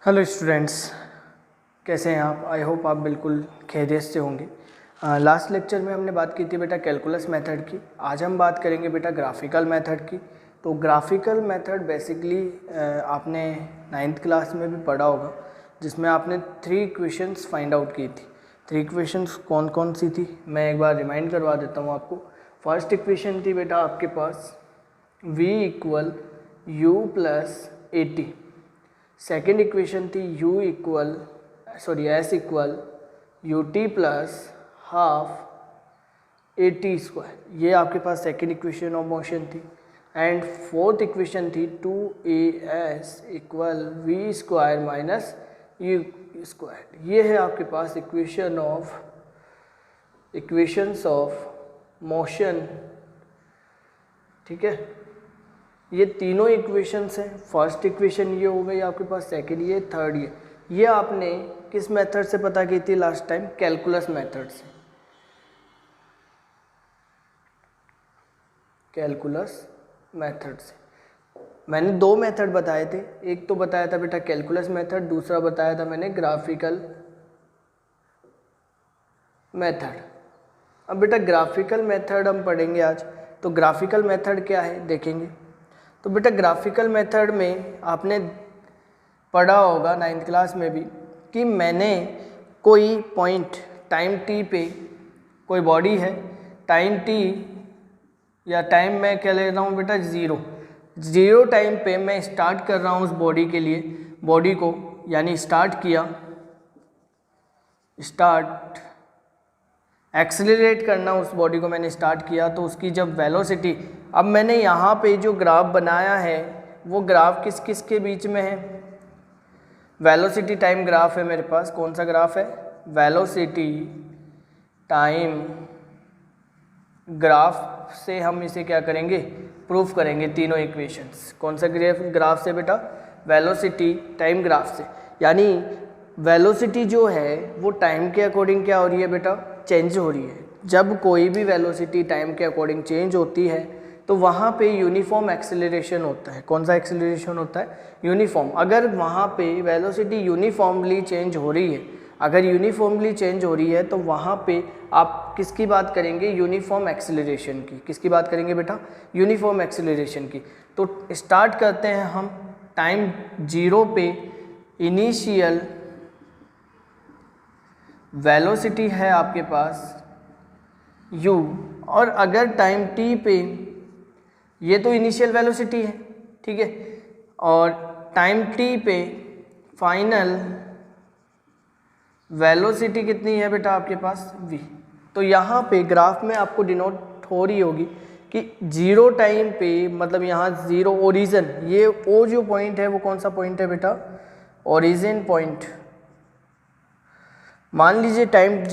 Hello students, कैसे हैं आप? आई होप आप बिल्कुल खैरियत से होंगे। लास्ट लेक्चर में हमने बात की थी बेटा कैलकुलस मेथड की। आज हम बात करेंगे बेटा ग्राफिकल मेथड की। तो ग्राफिकल मेथड बेसिकली आपने 9th क्लास में भी पढ़ा होगा, जिसमें आपने 3 इक्वेशंस फाइंड आउट की थी। 3 इक्वेशंस कौन कौन सी थी मैं एक बार रिमाइंड करवा देता हूँ आपको। फर्स्ट इक्वेशन थी बेटा आपके पास v equal u plus AT। Second equation थी s equal ut plus half AT square. ये आपके पास सेकेंड इक्वेशन ऑफ मोशन थी। एंड फोर्थ इक्वेशन थी 2as equal v square minus u square. ये है आपके पास इक्वेशंस ऑफ मोशन। ठीक है, ये तीनों इक्वेशंस हैं। फर्स्ट इक्वेशन ये हो गई आपके पास, सेकंड ये, थर्ड ये आपने किस मेथड से पता की थी लास्ट टाइम? कैलकुलस मेथड से। कैलकुलस मेथड से मैंने 2 मेथड बताए थे। एक तो बताया था बेटा कैलकुलस मेथड, दूसरा बताया था मैंने ग्राफिकल मेथड। अब बेटा ग्राफिकल मेथड हम पढ़ेंगे आज। तो ग्राफिकल मेथड क्या है देखेंगे। तो बेटा ग्राफिकल मेथड में आपने पढ़ा होगा 9th क्लास में भी कि मैंने कोई पॉइंट टाइम t पे कोई बॉडी है, टाइम t या टाइम मैं क्या ले रहा हूँ बेटा ज़ीरो टाइम पे मैं स्टार्ट कर रहा हूँ उस बॉडी को, यानी एक्सेलरेट करना उस बॉडी को मैंने स्टार्ट किया। तो उसकी जब वेलोसिटी, अब मैंने यहाँ पे जो ग्राफ बनाया है वो ग्राफ किस किस के बीच में है? वेलोसिटी टाइम ग्राफ है मेरे पास। कौन सा ग्राफ है? वेलोसिटी टाइम ग्राफ से हम इसे क्या करेंगे? प्रूफ करेंगे तीनों इक्वेशंस। कौन सा ग्राफ से बेटा? वेलोसिटी टाइम ग्राफ से। यानी वेलोसिटी जो है वो टाइम के अकॉर्डिंग क्या हो रही है बेटा? चेंज हो रही है। जब कोई भी वेलोसिटी टाइम के अकॉर्डिंग चेंज होती है तो वहाँ पे यूनिफॉर्म एक्सेलरेशन होता है। कौन सा एक्सेलरेशन होता है? यूनिफॉर्म। अगर वहाँ पे वेलोसिटी यूनिफॉर्मली चेंज हो रही है, तो वहाँ पे आप किसकी बात करेंगे? यूनिफॉर्म एक्सेलरेशन की। किसकी बात करेंगे बेटा? यूनिफॉर्म एक्सेलरेशन की। तो स्टार्ट करते हैं हम टाइम 0 पे। इनिशियल वेलोसिटी है आपके पास u, और अगर टाइम t पे, ये तो इनिशियल वेलोसिटी है, ठीक है, और टाइम t पे फाइनल वेलोसिटी कितनी है बेटा आपके पास? v। तो यहाँ पे ग्राफ में आपको डिनोट हो रही होगी कि 0 टाइम पे, मतलब यहाँ 0 ओरिजिन, ये ओ जो पॉइंट है वो कौन सा पॉइंट है बेटा? Origin point. मान लीजिए टाइम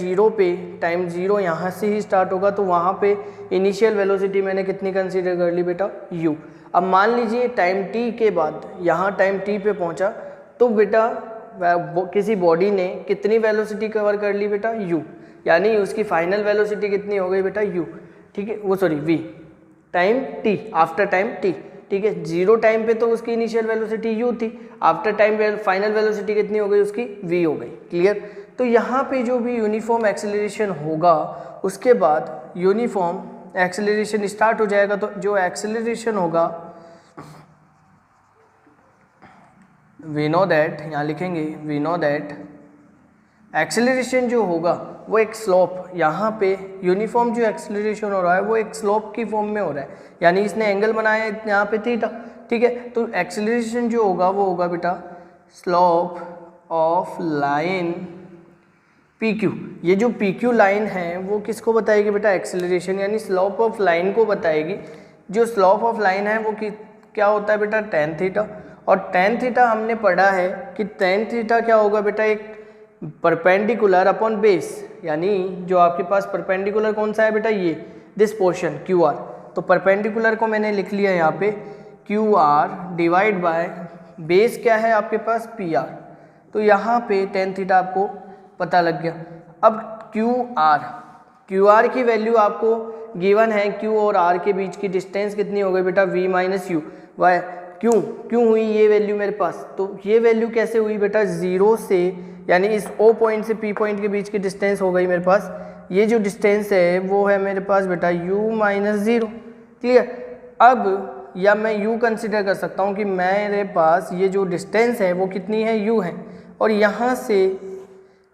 0 यहाँ से ही स्टार्ट होगा, तो वहाँ पे इनिशियल वेलोसिटी मैंने कितनी कंसीडर कर ली बेटा? u। अब मान लीजिए टाइम t के बाद यहाँ टाइम t पे पहुँचा, तो बेटा किसी बॉडी ने कितनी वेलोसिटी कवर कर ली बेटा? u। यानी उसकी फाइनल वेलोसिटी कितनी हो गई बेटा? u। ठीक है, वो sorry v time t, after time t। ठीक है, 0 टाइम पे तो उसकी इनिशियल वेलोसिटी u थी, आफ्टर टाइम फाइनल वेलोसिटी कितनी हो गई उसकी? v हो गई। क्लियर? तो यहाँ पे जो भी यूनिफॉर्म एक्सेलरेशन होगा, उसके बाद यूनिफॉर्म एक्सेलरेशन स्टार्ट हो जाएगा। तो जो एक्सेलरेशन होगा, वी नो दैट, यहाँ लिखेंगे वी नो दैट एक्सेलरेशन जो होगा वो एक स्लोप, यहाँ पे यूनिफॉर्म जो एक्सेलरेशन हो रहा है वो एक स्लोप की फॉर्म में हो रहा है। यानी इसने एंगल बनाया है यहाँ पे थीटा, ठीक है। तो एक्सेलरेशन जो होगा वो होगा बेटा स्लोप ऑफ लाइन PQ। ये जो PQ लाइन है वो किसको बताएगी बेटा? एक्सेलरेशन, यानी स्लोप ऑफ लाइन को बताएगी। जो स्लोप ऑफ लाइन है वो क्या होता है बेटा? tan theta. और tan थीटा हमने पढ़ा है कि tan थीटा क्या होगा बेटा? एक परपेंडिकुलर अपॉन बेस, यानी जो आपके पास परपेंडिकुलर कौन सा है बेटा? ये दिस पोर्शन QR। तो परपेंडिकुलर को मैंने लिख लिया यहाँ पे QR डिवाइड बाय बेस क्या है आपके पास? PR। तो यहाँ पे tan थीटा आपको पता लग गया। अब QR की वैल्यू आपको गिवन है, Q और R के बीच की डिस्टेंस कितनी हो गई बेटा? V minus U। वाई क्यों हुई ये वैल्यू मेरे पास? तो ये वैल्यू कैसे हुई बेटा? 0 से यानी इस O पॉइंट से P पॉइंट के बीच की डिस्टेंस हो गई मेरे पास, ये जो डिस्टेंस है वो है मेरे पास बेटा u माइनस 0। क्लियर? अब या मैं u कंसिडर कर सकता हूँ कि मेरे पास ये जो डिस्टेंस है वो कितनी है? u है, और यहाँ से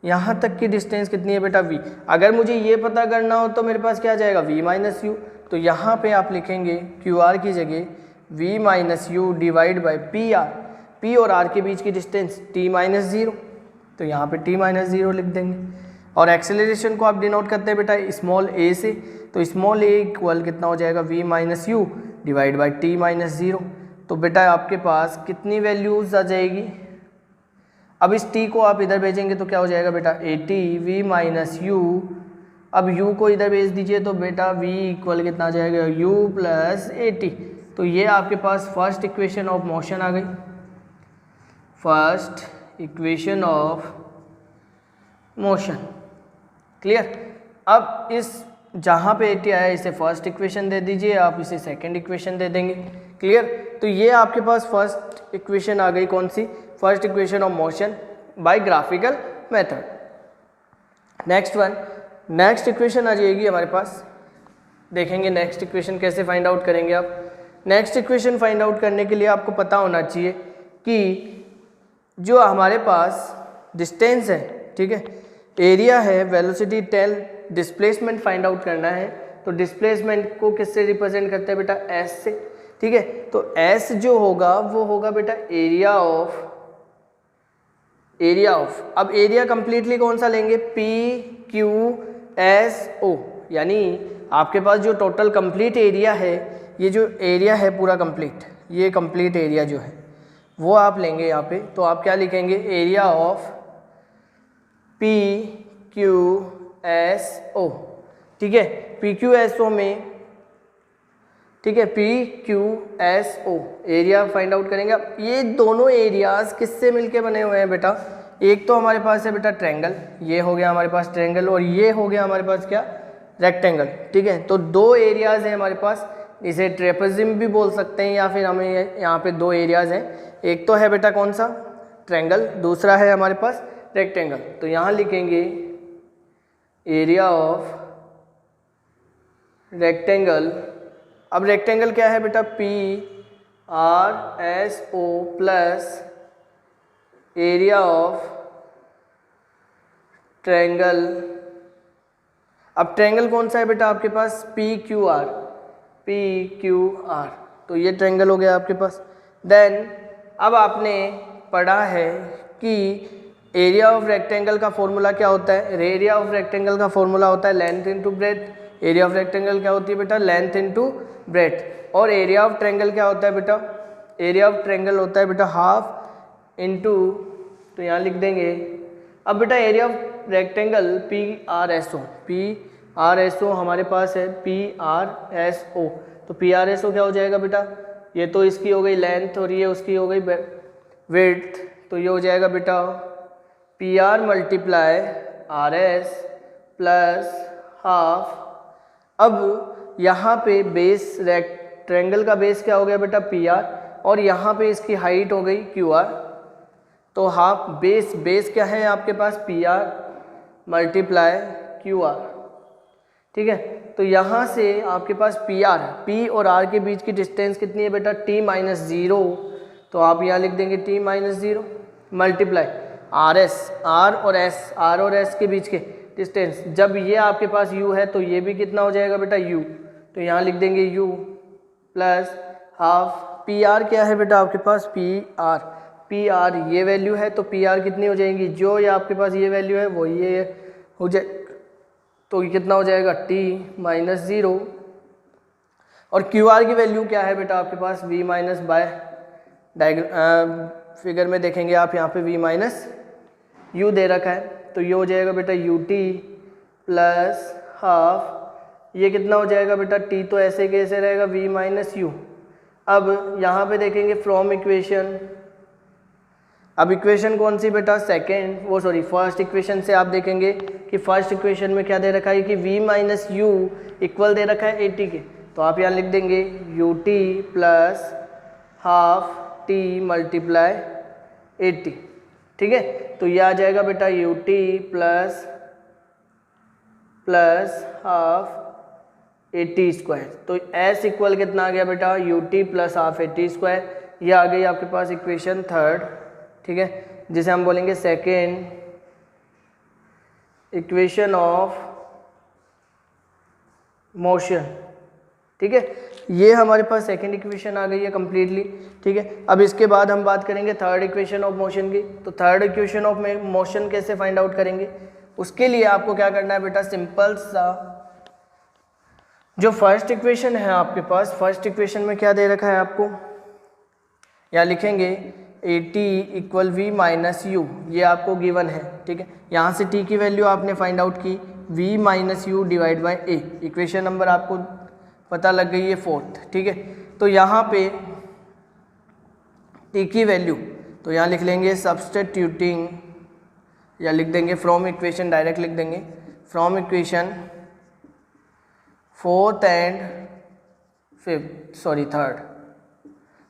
यहाँ तक की डिस्टेंस कितनी है बेटा? v। अगर मुझे ये पता करना हो तो मेरे पास क्या जाएगा? v minus you. तो यहाँ पे आप लिखेंगे QR की जगह v minus U divide by PR। P और R के बीच की डिस्टेंस t माइनस 0, तो यहाँ पे t माइनस 0 लिख देंगे। और एक्सेलरेशन को आप डिनोट करते हैं बेटा स्मॉल a से, तो स्मॉल a इक्वल कितना हो जाएगा? v minus U divide by t minus 0। तो बेटा आपके पास कितनी वैल्यूज आ जाएगी? अब इस t को आप इधर भेजेंगे तो क्या हो जाएगा बेटा? 80 v माइनस यू। अब u को इधर भेज दीजिए तो बेटा v इक्वल कितना आ जाएगा? u plus 80। तो ये आपके पास फर्स्ट इक्वेशन ऑफ मोशन आ गई, first equation of motion. Clear? अब इस जहाँ पे 80 आया इसे फर्स्ट इक्वेशन दे दीजिए, आप इसे सेकंड इक्वेशन दे देंगे। क्लियर? तो ये आपके पास फर्स्ट इक्वेशन आ गई, कौन सी? First equation of motion by graphical method. Next equation आ जाएगी हमारे पास, देखेंगे नेक्स्ट इक्वेशन कैसे फाइंड आउट करेंगे आप। नेक्स्ट इक्वेशन फाइंड आउट करने के लिए आपको पता होना चाहिए कि जो हमारे पास डिस्टेंस है, ठीक है, एरिया है, velocity tell, displacement find out करना है। तो डिस्प्लेसमेंट को किससे रिप्रेजेंट करते हैं बेटा? S से। ठीक है, तो S जो होगा वो होगा बेटा एरिया ऑफ अब एरिया कंप्लीटली कौन सा लेंगे? PQSO, यानी आपके पास जो टोटल कंप्लीट एरिया है, ये जो एरिया है पूरा कंप्लीट, ये कंप्लीट एरिया जो है वो आप लेंगे यहाँ पे। तो आप क्या लिखेंगे? Area of PQSO। ठीक है, PQSO में, ठीक है, PQSO एरिया फाइंड आउट करेंगे। अब ये दोनों एरियाज किससे मिलके बने हुए हैं बेटा? एक तो हमारे पास है बेटा ट्रायंगल, ये हो गया हमारे पास ट्रायंगल, और ये हो गया हमारे पास क्या? रेक्टेंगल। ठीक है, तो दो एरियाज हैं हमारे पास, इसे ट्रेपेजियम भी बोल सकते हैं, या फिर हमें यहाँ पे दो एरियाज हैं। एक तो है बेटा कौन सा? ट्रायंगल, दूसरा है हमारे पास रेक्टेंगल। तो यहाँ लिखेंगे एरिया ऑफ रेक्टेंगल। अब रेक्टेंगल क्या है बेटा? PRSO plus area of triangle. अब ट्रायंगल कौन सा है बेटा आपके पास? PQR। तो ये ट्रायंगल हो गया आपके पास। देन अब आपने पढ़ा है कि एरिया ऑफ रेक्टेंगल का फॉर्मूला क्या होता है? एरिया ऑफ रेक्टेंगल का फॉर्मूला होता है length into breadth. Area of rectangle क्या होती है बेटा? Length into breadth. और एरिया ऑफ ट्रायंगल क्या होता है बेटा? एरिया ऑफ ट्रायंगल होता है बेटा हाफ इनटू, तो यहाँ लिख देंगे। अब बेटा एरिया ऑफ रेक्टेंगल PRSO हमारे पास है PRSO। तो PRSO क्या हो जाएगा बेटा? ये तो इसकी हो गई लेंथ और ये उसकी हो गई विड्थ, तो ये हो जाएगा बेटा PR multiply RS plus half. अब यहाँ पे बेस ट्रायंगल का बेस क्या हो गया बेटा? PR, और यहाँ पे इसकी हाइट हो गई QR। तो हाफ बेस क्या है आपके पास? PR multiply QR। ठीक है, तो यहाँ से आपके पास P और R के बीच की डिस्टेंस कितनी है बेटा? T minus 0। तो आप यहाँ लिख देंगे T माइनस 0 मल्टीप्लाई R और S के बीच के डिस्टेंस। जब ये आपके पास U है तो ये भी कितना हो जाएगा बेटा? U। तो यहाँ लिख देंगे U प्लस हाफ। PR क्या है बेटा आपके पास? PR ये वैल्यू है, तो PR कितनी हो जाएगी? जो ये आपके पास ये वैल्यू है वो ये हो जाए, तो ये कितना हो जाएगा? T minus 0। और QR की वैल्यू क्या है बेटा आपके पास? V माइनस बाय फिगर में देखेंगे आप, यहाँ पे V माइनस U दे रखा है, तो ये हो जाएगा बेटा UT प्लस हाफ। ये कितना हो जाएगा बेटा? T तो ऐसे कैसे रहेगा? V minus U। अब यहाँ पे देखेंगे फ्रॉम इक्वेशन। अब इक्वेशन कौन सी बेटा? फर्स्ट इक्वेशन से आप देखेंगे कि फर्स्ट इक्वेशन में क्या दे रखा है कि V माइनस U इक्वल दे रखा है 80 के। तो आप यहाँ लिख देंगे UT plus half T multiply 80, ठीक है। तो ये आ जाएगा बेटा U T plus half 80 square. तो एस इक्वल कितना आ गया बेटा, U T plus half 80 square. ये आ गई आपके पास इक्वेशन थर्ड, ठीक है, जिसे हम बोलेंगे सेकेंड इक्वेशन ऑफ मोशन, ठीक है। ये हमारे पास सेकेंड इक्वेशन आ गई है कंप्लीटली, ठीक है। अब इसके बाद हम बात करेंगे थर्ड इक्वेशन ऑफ मोशन की। तो थर्ड इक्वेशन ऑफ मोशन कैसे फाइंड आउट करेंगे, उसके लिए आपको क्या करना है बेटा, सिंपल सा जो फर्स्ट इक्वेशन है आपके पास, फर्स्ट इक्वेशन में क्या दे रखा है आपको, या लिखेंगे A T equal V minus U, ये आपको गिवन है, ठीक है। यहाँ से टी की वैल्यू आपने फाइंड आउट की, V minus U divide by A. Equation number आपको पता लग गई है फोर्थ, ठीक है। तो यहाँ पे टी की वैल्यू, तो यहाँ लिख लेंगे सब्स्टिट्यूटिंग, या लिख देंगे फ्रॉम इक्वेशन, डायरेक्ट लिख देंगे from equation fourth and third.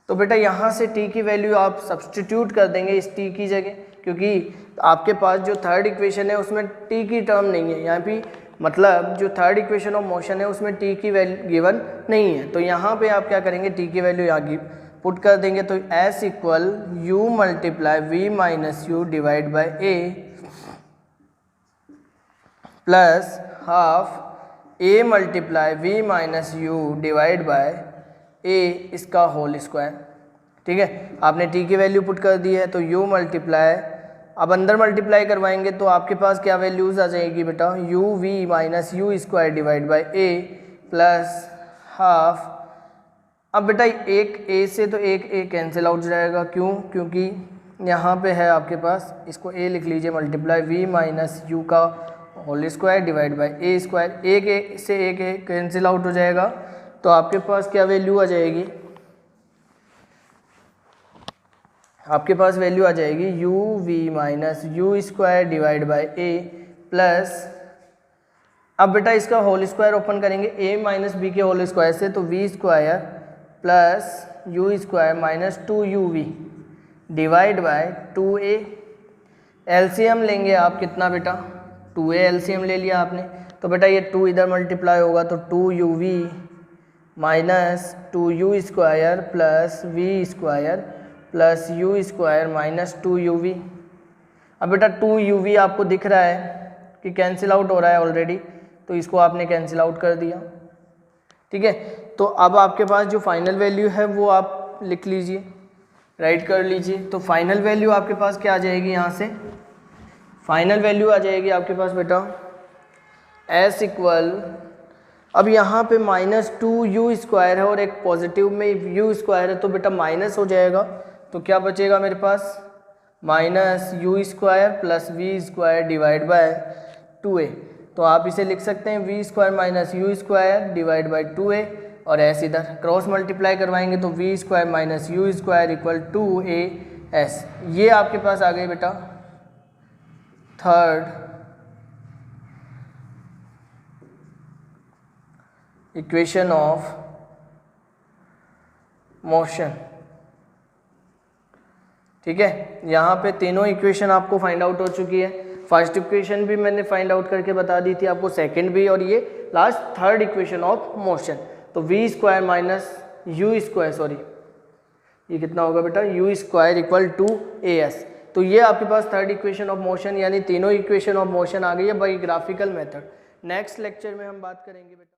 तो बेटा यहाँ से t की वैल्यू आप सब्स्टिट्यूट कर देंगे इस t की जगह, क्योंकि आपके पास जो थर्ड इक्वेशन है उसमें t की टर्म नहीं है। यहाँ पे मतलब जो थर्ड इक्वेशन ऑफ मोशन है उसमें t की वैल्यू गिवन नहीं है। तो यहाँ पे आप क्या करेंगे, t की वैल्यू यहाँ पुट कर देंगे। तो s equal u multiply V minus U divide by a plus half a multiply V minus U divide by a इसका होल स्क्वायर, ठीक है। आपने t की वैल्यू पुट कर दी है, तो u मल्टीप्लाई, अब अंदर मल्टीप्लाई करवाएंगे तो आपके पास क्या वैल्यूज आ जाएगी बेटा, u v minus you square divide by a plus half. अब बेटा एक a से तो एक a कैंसिल आउट जाएगा, क्यों, क्योंकि यहाँ पे है आपके पास, इसको a लिख लीजिए, मल्टीप्लाई v माइनस यू का whole square divide by a square. एक a से एक a कैंसिल आउट हो जाएगा, तो आपके पास क्या वैल्यू आ जाएगी, आपके पास वैल्यू आ जाएगी U V minus you square divide by A plus, अब बेटा इसका होल स्क्वायर ओपन करेंगे a माइनस बी के होल स्क्वायर से, तो we square plus U square minus 2uv divide by 2a। LCM लेंगे आप कितना बेटा, 2a एलसीएम ले लिया आपने, तो बेटा ये 2 इधर मल्टीप्लाई होगा तो 2uv minus 2u square plus we square plus U square minus 2uv। अब बेटा 2uv आपको दिख रहा है कि कैंसिल आउट हो रहा है ऑलरेडी, तो इसको आपने कैंसिल आउट कर दिया, ठीक है। तो अब आपके पास जो फाइनल वैल्यू है वो आप लिख लीजिए, राइट कर लीजिए। तो फाइनल वैल्यू आपके पास क्या आ जाएगी, यहाँ से फाइनल वैल्यू आ जाएगी आपके पास बेटा s इक्वल, अब यहाँ पे माइनस 2u स्क्वायर है और एक पॉजिटिव में u स्क्वायर है, तो बेटा माइनस हो जाएगा, तो क्या बचेगा मेरे पास, minus you square plus we square divide by 2a। तो आप इसे लिख सकते हैं v square minus you square divide by 2a, और ऐसे इधर क्रॉस मल्टीप्लाई करवाएंगे तो we square minus you square equal 2as। ये आपके पास आ गए बेटा थर्ड इक्वेशन ऑफ मोशन, ठीक है। यहाँ पे तीनों इक्वेशन आपको फाइंड आउट हो चुकी है। फर्स्ट इक्वेशन भी मैंने फाइंड आउट करके बता दी थी आपको, सेकंड भी, और ये last third equation of motion. तो we square minus you square, sorry ये कितना होगा बेटा, यू स्क्वायर इक्वल 2as। तो ये आपके पास थर्ड इक्वेशन ऑफ मोशन, यानी तीनों इक्वेशन ऑफ मोशन आ गई है by graphical method. Next lecture में हम बात करेंगे बेटा।